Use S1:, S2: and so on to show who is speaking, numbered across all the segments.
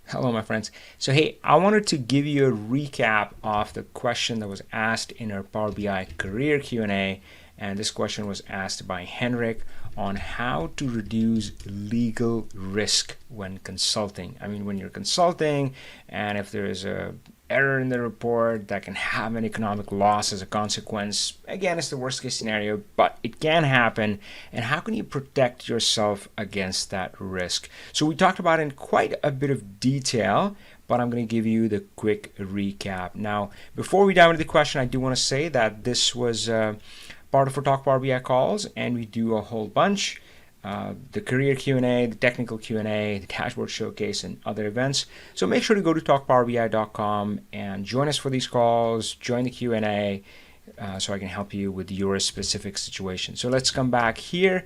S1: Hello, my friends. So, hey, I wanted to give you a recap of the question that was asked in our Power BI career Q&A, and this question was asked by Henrik on how to reduce legal risk when consulting. I mean, when you're consulting, and if there is a error in the report that can have an economic loss as a consequence. Again, it's the worst case scenario, but it can happen. And how can you protect yourself against that risk? So we talked about it in quite a bit of detail, but I'm going to give you the quick recap. Now, before we dive into the question, I do want to say that this was part of our Talk Power BI calls, and we do a whole bunch. The career Q&A, the technical Q&A, the dashboard showcase, and other events. So make sure to go to talkpowerbi.com and join us for these calls, join the Q&A, so I can help you with your specific situation. So let's come back here.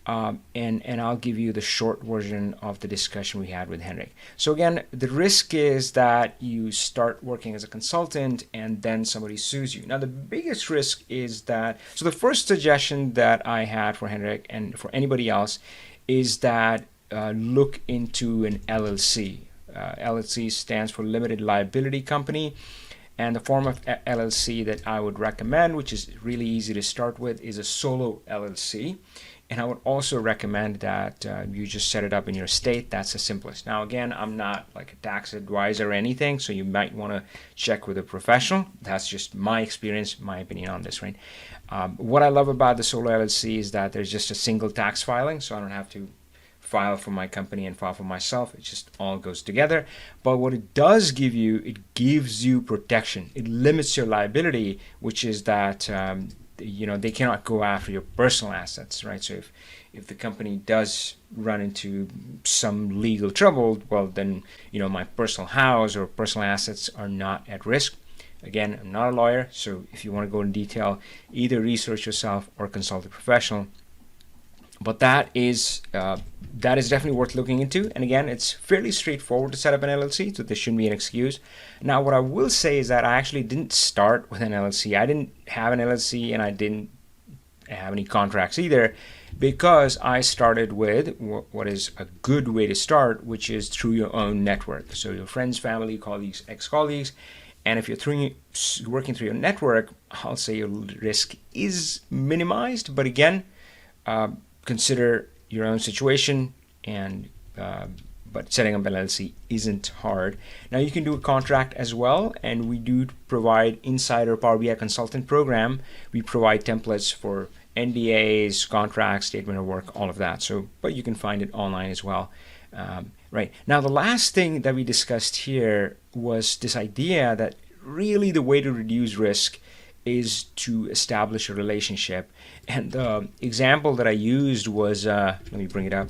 S1: And I'll give you the short version of the discussion we had with Henrik. So again, the risk is that you start working as a consultant and then somebody sues you. Now, the biggest risk is that, so the first suggestion that I had for Henrik and for anybody else is that look into an LLC. LLC stands for Limited Liability Company. And the form of LLC that I would recommend, which is really easy to start with, is a solo LLC. And I would also recommend that you just set it up in your state. That's the simplest. Now, again, I'm not like a tax advisor or anything, so you might want to check with a professional. That's just my experience, my opinion on this, right? What I love about the solo LLC is that there's just a single tax filing, so I don't have to file for my company and file for myself. It just all goes together. But what it does give you, it gives you protection. It limits your liability, which is that they cannot go after your personal assets, right? So if the company does run into some legal trouble, well, then my personal house or personal assets are not at risk. Again, I'm not a lawyer, so if you want to go in detail, either research yourself or consult a professional. But that is definitely worth looking into. And again, it's fairly straightforward to set up an LLC, so there shouldn't be an excuse. Now, what I will say is that I actually didn't start with an LLC. I didn't have an LLC, and I didn't have any contracts either, because I started with what is a good way to start, which is through your own network. So your friends, family, colleagues, ex-colleagues. And if you're working through your network, I'll say your risk is minimized. But again, consider your own situation, and but setting up an LLC isn't hard. Now, you can do a contract as well, and we do provide inside our Power BI consultant program. We provide templates for NDAs, contracts, statement of work, all of that. So, but you can find it online as well. Right now, the last thing that we discussed here was this idea that really the way to reduce risk is to establish a relationship. And the example that I used was, let me bring it up,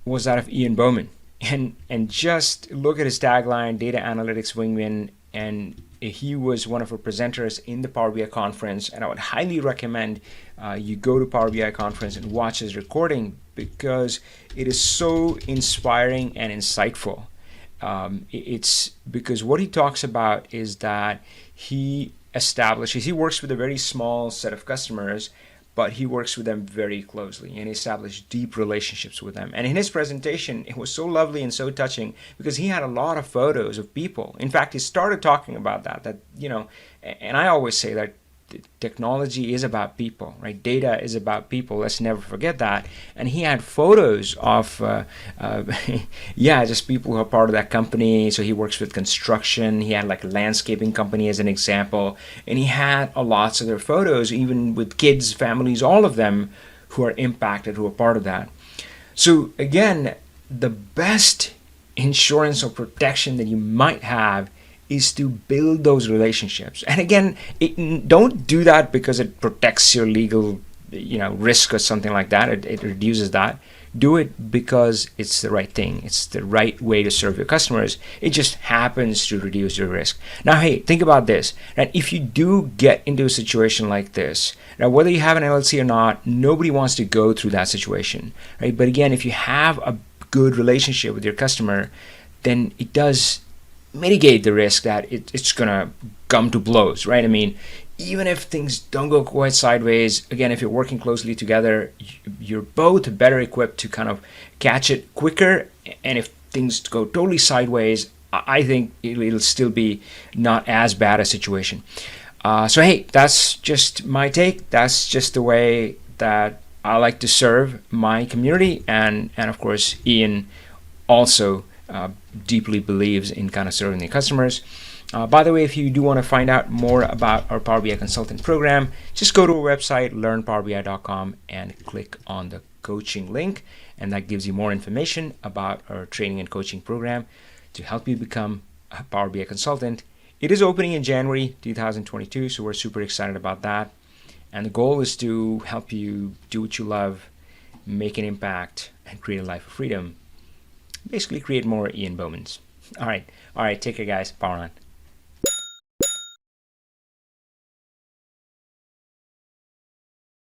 S1: was that of Ian Bowman. And just look at his tagline, Data Analytics Wingman, and he was one of our presenters in the Power BI conference. And I would highly recommend you go to Power BI conference and watch his recording, because it is so inspiring and insightful. It's because what he talks about is that he works with a very small set of customers, but he works with them very closely and established deep relationships with them. And in his presentation, it was so lovely and so touching, because he had a lot of photos of people. In fact, he started talking about that, and I always say that technology is about people, right? Data is about people. Let's never forget that. And he had photos of, just people who are part of that company. So he works with construction. He had like a landscaping company as an example. And he had lots of their photos, even with kids, families, all of them who are impacted, who are part of that. So again, the best insurance or protection that you might have is to build those relationships. And again, don't do that because it protects your legal risk or something like that. It reduces that. Do it because it's the right thing. It's the right way to serve your customers. It just happens to reduce your risk. Now, hey, think about this. That if you do get into a situation like this, now whether you have an LLC or not, nobody wants to go through that situation, right? But again, if you have a good relationship with your customer, then it does mitigate the risk that it's going to come to blows, right? I mean, even if things don't go quite sideways, again, if you're working closely together, you're both better equipped to kind of catch it quicker. And if things go totally sideways, I think it'll still be not as bad a situation. So hey, that's just my take. That's just the way that I like to serve my community, and of course Ian also deeply believes in kind of serving the customers. By the way, if you do want to find out more about our Power BI consultant program, just go to our website, learnpowerbi.com, and click on the coaching link, and that gives you more information about our training and coaching program to help you become a Power BI consultant. It is opening in January 2022, so we're super excited about that. And the goal is to help you do what you love, make an impact, and create a life of freedom. Basically, create more Ian Bowmans. All right. Take care, guys. Power on.